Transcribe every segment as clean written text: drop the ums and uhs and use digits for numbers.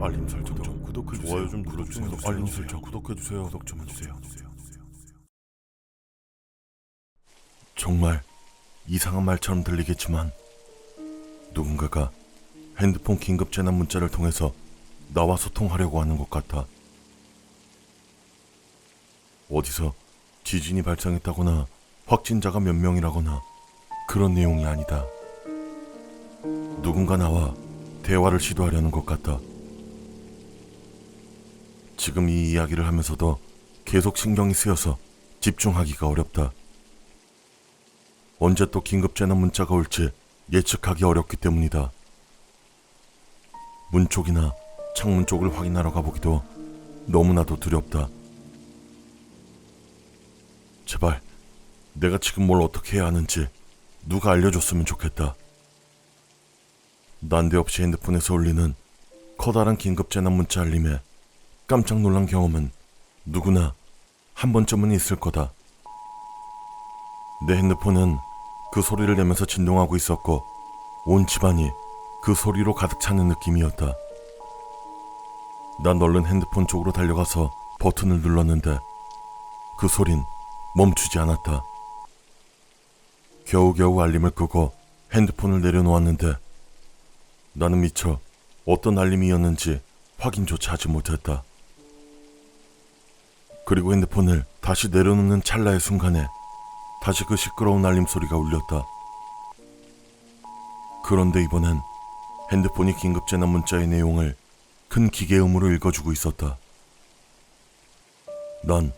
알림 설정 좀 구독해주세요. 좋아요 좀 눌러주세요. 알림 설정 구독해주세요. 구독 좀 해주세요. 정말 이상한 말처럼 들리겠지만 누군가가 핸드폰 긴급 재난 문자를 통해서 나와 소통하려고 하는 것 같아. 어디서 지진이 발생했다거나 확진자가 몇 명이라거나 그런 내용이 아니다. 누군가 나와 대화를 시도하려는 것 같다. 지금 이 이야기를 하면서도 계속 신경이 쓰여서 집중하기가 어렵다. 언제 또 긴급 재난 문자가 올지 예측하기 어렵기 때문이다. 문 쪽이나 창문 쪽을 확인하러 가보기도 너무나도 두렵다. 제발 내가 지금 뭘 어떻게 해야 하는지 누가 알려줬으면 좋겠다. 난데없이 핸드폰에서 울리는 커다란 긴급 재난 문자 알림에 깜짝 놀란 경험은 누구나 한 번쯤은 있을 거다. 내 핸드폰은 그 소리를 내면서 진동하고 있었고 온 집안이 그 소리로 가득 차는 느낌이었다. 난 얼른 핸드폰 쪽으로 달려가서 버튼을 눌렀는데 그 소린 멈추지 않았다. 겨우겨우 알림을 끄고 핸드폰을 내려놓았는데 나는 미처 어떤 알림이었는지 확인조차 하지 못했다. 그리고 핸드폰을 다시 내려놓는 찰나의 순간에 다시 그 시끄러운 알림 소리가 울렸다. 그런데 이번엔 핸드폰이 긴급 재난 문자의 내용을 큰 기계음으로 읽어주고 있었다. 난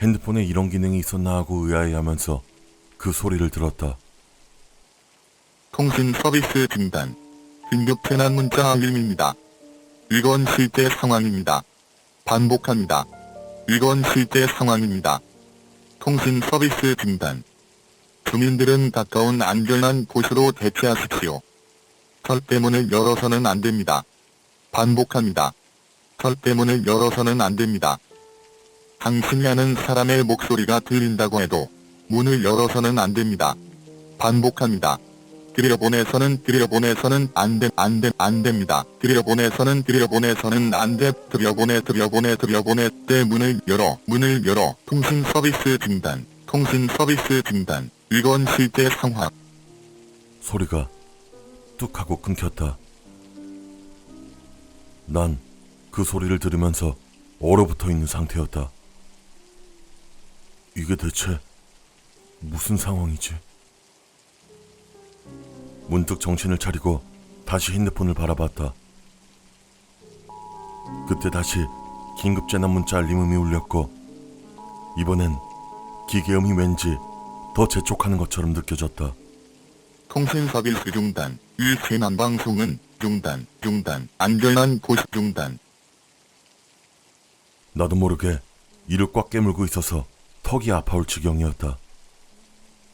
핸드폰에 이런 기능이 있었나 하고 의아해하면서 그 소리를 들었다. 통신 서비스 중단. 긴급 재난 문자 알림입니다. 이건 실제 상황입니다. 반복합니다. 이건 실제 상황입니다. 통신 서비스 중단. 주민들은 가까운 안전한 곳으로 대피하십시오. 절대 문을 열어서는 안 됩니다. 반복합니다. 절대 문을 열어서는 안 됩니다. 당신이 아는 사람의 목소리가 들린다고 해도 문을 열어서는 안 됩니다. 반복합니다. 들여보내서는 안 됩니다. 들여보내서는 안 돼. 들여보내 때 문을 열어. 통신 서비스 중단. 통신 서비스 중단. 이건 실제 상황. 소리가 뚝 하고 끊겼다. 난 그 소리를 들으면서 얼어붙어 있는 상태였다. 이게 대체 무슨 상황이지? 문득 정신을 차리고 다시 핸드폰을 바라봤다. 그때 다시 긴급 재난 문자 알림음이 울렸고 이번엔 기계음이 왠지 더 재촉하는 것처럼 느껴졌다. 통신 서비스 중단. 이 재난 방송은 중단. 안전한 곳 중단. 나도 모르게 이를 꽉 깨물고 있어서 턱이 아파올 지경이었다.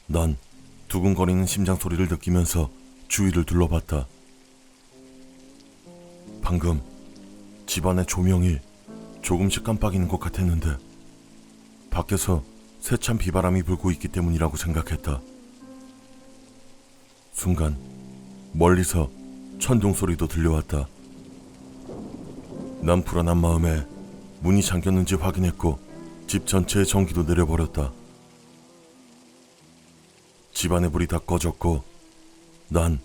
난 두근거리는 심장 소리를 느끼면서 주위를 둘러봤다. 방금 집안의 조명이 조금씩 깜빡이는 것 같았는데 밖에서 세찬 비바람이 불고 있기 때문이라고 생각했다. 순간 멀리서 천둥 소리도 들려왔다. 난 불안한 마음에 문이 잠겼는지 확인했고 집 전체의 전기도 내려버렸다. 집안의 불이 다 꺼졌고 난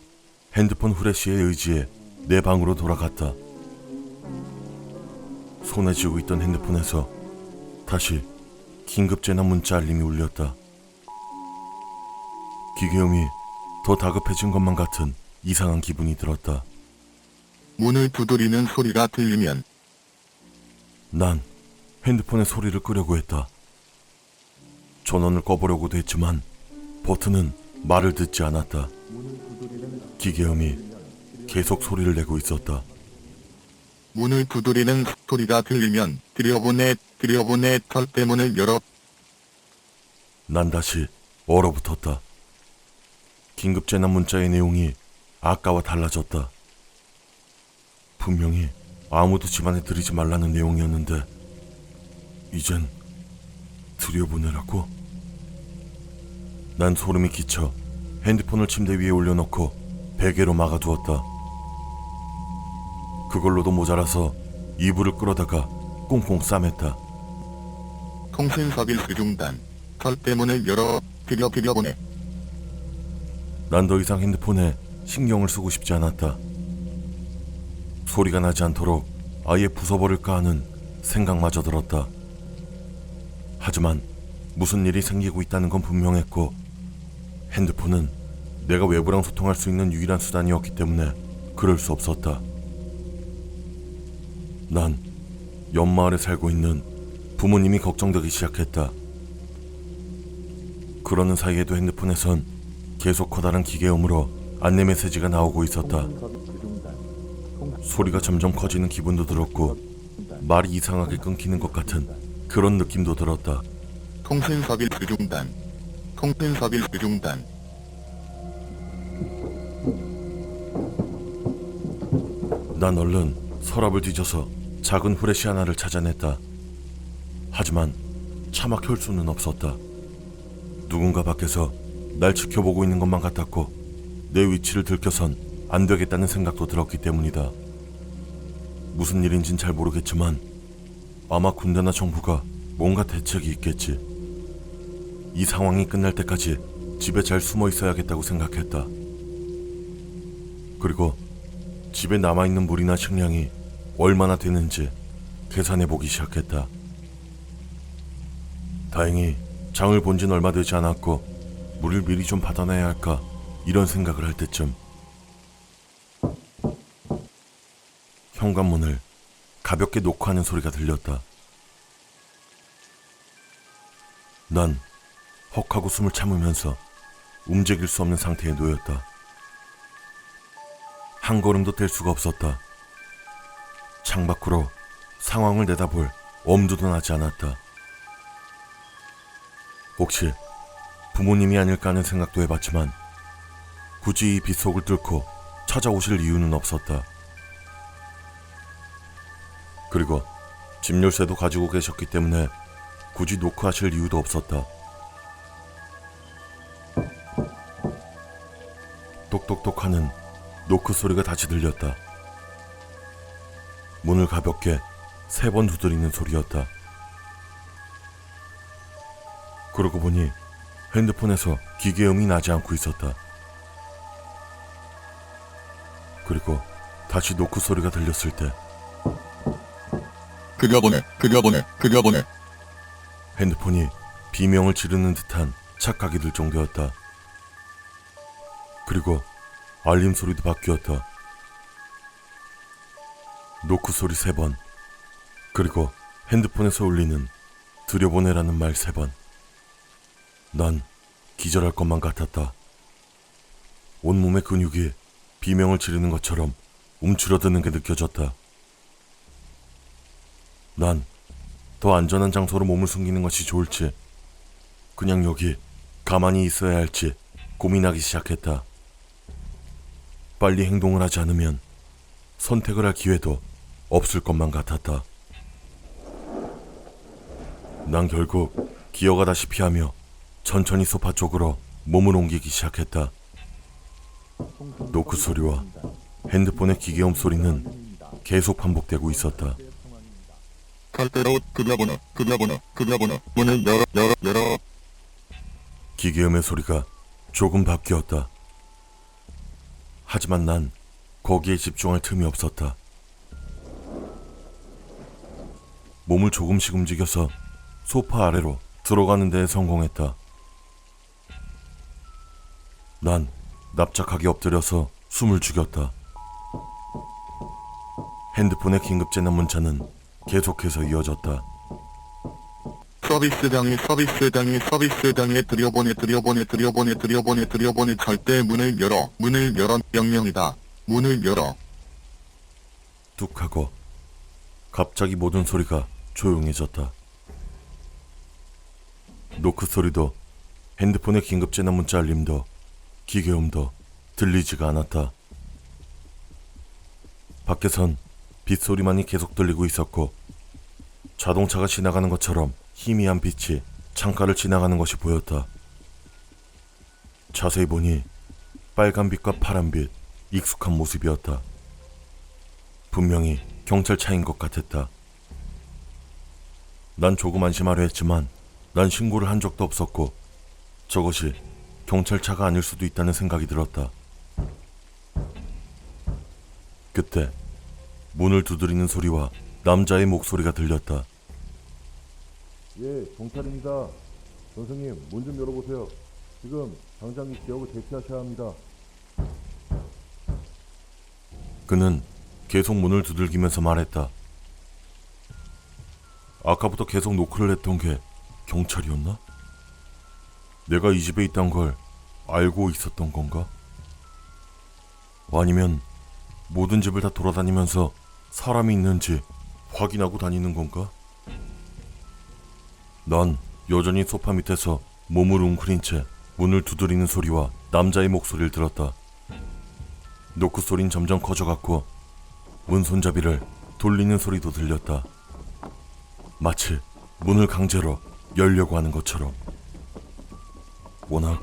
핸드폰 후레쉬에 의지해 내 방으로 돌아갔다. 손에 쥐고 있던 핸드폰에서 다시 긴급 재난 문자 알림이 울렸다. 기계음이 더 다급해진 것만 같은 이상한 기분이 들었다. 문을 두드리는 소리가 들리면 난 핸드폰의 소리를 끄려고 했다. 전원을 꺼보려고도 했지만 버튼은 말을 듣지 않았다. 기계음이 계속 소리를 내고 있었다. 문을 두드리는 소리가 들리면 들여보내 절대 문을 열어. 난 다시 얼어붙었다. 긴급 재난 문자의 내용이 아까와 달라졌다. 분명히 아무도 집안에 들이지 말라는 내용이었는데 이젠 들여보내라고? 난 소름이 끼쳐 핸드폰을 침대 위에 올려놓고 베개로 막아두었다. 그걸로도 모자라서 이불을 끌어다가 꽁꽁 싸맸다. 통신 서비스 중단. 절대 문을 열어. 들여보내. 난 더 이상 핸드폰에 신경을 쓰고 싶지 않았다. 소리가 나지 않도록 아예 부숴버릴까 하는 생각마저 들었다. 하지만 무슨 일이 생기고 있다는 건 분명했고 핸드폰은 내가 외부랑 소통할 수 있는 유일한 수단이었기 때문에 그럴 수 없었다. 난 옆마을에 살고 있는 부모님이 걱정되기 시작했다. 그러는 사이에도 핸드폰에선 계속 커다란 기계음으로 안내 메시지가 나오고 있었다. 소리가 점점 커지는 기분도 들었고 말이 이상하게 끊기는 것 같은 그런 느낌도 들었다. 통신 서비스 중단. 통신 서비스 중단. 난 얼른 서랍을 뒤져서 작은 후레쉬 하나를 찾아냈다. 하지만 차마 켤 수는 없었다. 누군가 밖에서 날 지켜보고 있는 것만 같았고 내 위치를 들켜선 안 되겠다는 생각도 들었기 때문이다. 무슨 일인진 잘 모르겠지만 아마 군대나 정부가 뭔가 대책이 있겠지. 이 상황이 끝날 때까지 집에 잘 숨어 있어야겠다고 생각했다. 그리고 집에 남아있는 물이나 식량이 얼마나 되는지 계산해보기 시작했다. 다행히 장을 본 지는 얼마 되지 않았고 물을 미리 좀 받아놔야 할까 이런 생각을 할 때쯤 현관문을 가볍게 노크하는 소리가 들렸다. 난 헉하고 숨을 참으면서 움직일 수 없는 상태에 놓였다. 한 걸음도 뗄 수가 없었다. 창밖으로 상황을 내다볼 엄두도 나지 않았다. 혹시 부모님이 아닐까 하는 생각도 해봤지만 굳이 이 빗속을 뚫고 찾아오실 이유는 없었다. 그리고 집 열쇠도 가지고 계셨기 때문에 굳이 노크하실 이유도 없었다. 똑똑똑 하는 노크 소리가 다시 들렸다. 문을 가볍게 3번 두드리는 소리였다. 그러고 보니 핸드폰에서 기계음이 나지 않고 있었다. 그리고 다시 노크 소리가 들렸을 때 들여보내. 핸드폰이 비명을 지르는 듯한 착각이 들 정도였다. 그리고 알림 소리도 바뀌었다. 노크 소리 3번, 그리고 핸드폰에서 울리는 들여보내라는 말 3번. 난 기절할 것만 같았다. 온몸의 근육이 비명을 지르는 것처럼 움츠러드는 게 느껴졌다. 난 더 안전한 장소로 몸을 숨기는 것이 좋을지 그냥 여기 가만히 있어야 할지 고민하기 시작했다. 빨리 행동을 하지 않으면 선택을 할 기회도 없을 것만 같았다. 난 결국 기어가다시피 하며 천천히 소파 쪽으로 몸을 옮기기 시작했다. 노크 소리와 핸드폰의 기계음 소리는 계속 반복되고 있었다. 절대로 들여보내. 문을 열어. 기계음의 소리가 조금 바뀌었다. 하지만 난 거기에 집중할 틈이 없었다. 몸을 조금씩 움직여서 소파 아래로 들어가는 데에 성공했다. 난 납작하게 엎드려서 숨을 죽였다. 핸드폰의 긴급 재난 문자는 계속해서 이어졌다. 서비스당에 들여보내. 절대 문을 열어. 명령이다. 문을 열어. 뚝 하고 갑자기 모든 소리가 조용해졌다. 노크 소리도 핸드폰의 긴급 재난 문자 알림도 기계음도 들리지가 않았다. 밖에선 빗소리만이 계속 들리고 있었고 자동차가 지나가는 것처럼 희미한 빛이 창가를 지나가는 것이 보였다. 자세히 보니 빨간빛과 파란빛, 익숙한 모습이었다. 분명히 경찰차인 것 같았다. 난 조금 안심하려 했지만 난 신고를 한 적도 없었고 저것이 경찰차가 아닐 수도 있다는 생각이 들었다. 그때 문을 두드리는 소리와 남자의 목소리가 들렸다. 예, 경찰입니다. 선생님, 문 좀 열어보세요. 지금 당장 이 지역을 대피하셔야 합니다. 그는 계속 문을 두들기면서 말했다. 아까부터 계속 노크를 했던 게 경찰이었나? 내가 이 집에 있단 걸 알고 있었던 건가? 아니면 모든 집을 다 돌아다니면서 사람이 있는지 확인하고 다니는 건가? 난 여전히 소파 밑에서 몸을 웅크린 채 문을 두드리는 소리와 남자의 목소리를 들었다. 노크 소린 점점 커져갔고 문 손잡이를 돌리는 소리도 들렸다. 마치 문을 강제로 열려고 하는 것처럼. 워낙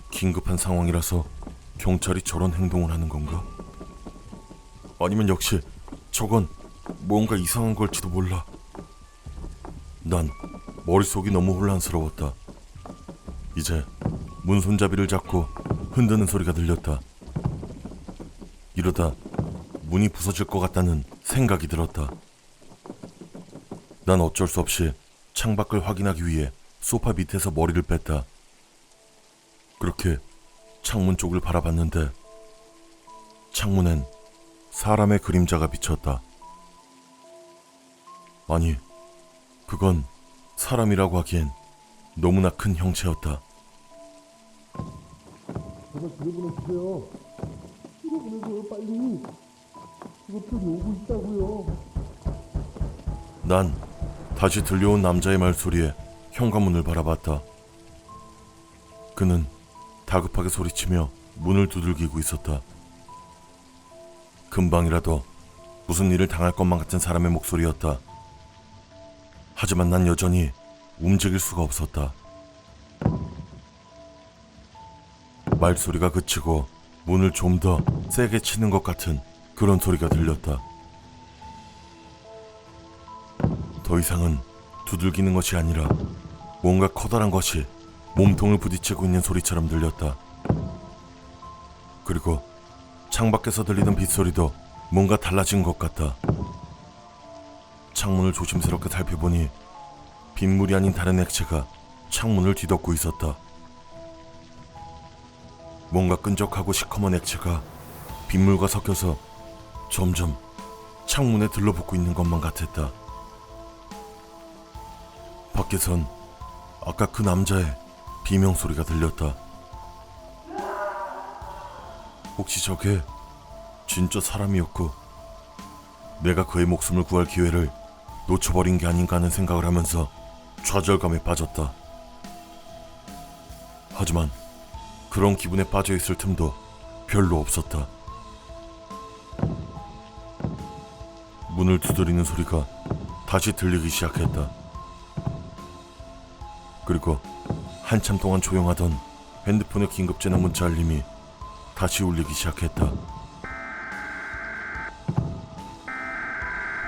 긴급한 상황이라서 경찰이 저런 행동을 하는 건가? 아니면 역시 저건 뭔가 이상한 걸지도 몰라. 난 머릿속이 너무 혼란스러웠다. 이제 문 손잡이를 잡고 흔드는 소리가 들렸다. 이러다 문이 부서질 것 같다는 생각이 들었다. 난 어쩔 수 없이 창밖을 확인하기 위해 소파 밑에서 머리를 뺐다. 그렇게 창문 쪽을 바라봤는데 창문엔 사람의 그림자가 비쳤다. 아니, 그건 사람이라고 하기엔 너무나 큰 형체였다. 제발 들여보내주세요. 들여보내줘요, 빨리. 이것들이 오고 있다고요. 난 다시 들려온 남자의 말소리에 현관문을 바라봤다. 그는 다급하게 소리치며 문을 두들기고 있었다. 금방이라도 무슨 일을 당할 것만 같은 사람의 목소리였다. 하지만 난 여전히 움직일 수가 없었다. 말소리가 그치고 문을 좀 더 세게 치는 것 같은 그런 소리가 들렸다. 더 이상은 두들기는 것이 아니라 뭔가 커다란 것이 몸통을 부딪히고 있는 소리처럼 들렸다. 그리고 창밖에서 들리던 빗소리도 뭔가 달라진 것 같다. 창문을 조심스럽게 살펴보니 빗물이 아닌 다른 액체가 창문을 뒤덮고 있었다. 뭔가 끈적하고 시커먼 액체가 빗물과 섞여서 점점 창문에 들러붙고 있는 것만 같았다. 밖에선 아까 그 남자의 비명소리가 들렸다. 혹시 저게 진짜 사람이었고 내가 그의 목숨을 구할 기회를 놓쳐버린 게 아닌가 하는 생각을 하면서 좌절감에 빠졌다. 하지만 그런 기분에 빠져있을 틈도 별로 없었다. 문을 두드리는 소리가 다시 들리기 시작했다. 그리고 한참 동안 조용하던 핸드폰의 긴급전화 문자 알림이 다시 울리기 시작했다.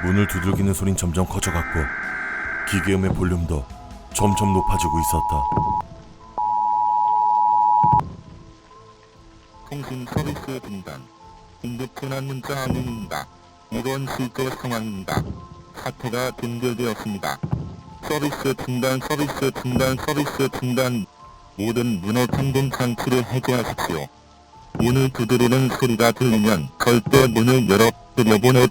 문을 두들기는 소린 점점 커져갔고 기계음의 볼륨도 점점 높아지고 있었다. 통신 서비스 중단. 긴급 전화 문자 알림입니다. 이번 실제 상황입니다. 사태가 등재되었습니다. 서비스 중단, 서비스 중단, 서비스 중단. 모든 문의 잠금 장치를 해제하십시오. 문을 두드리는 소리가 들리면 절대 문을 열어 들여보내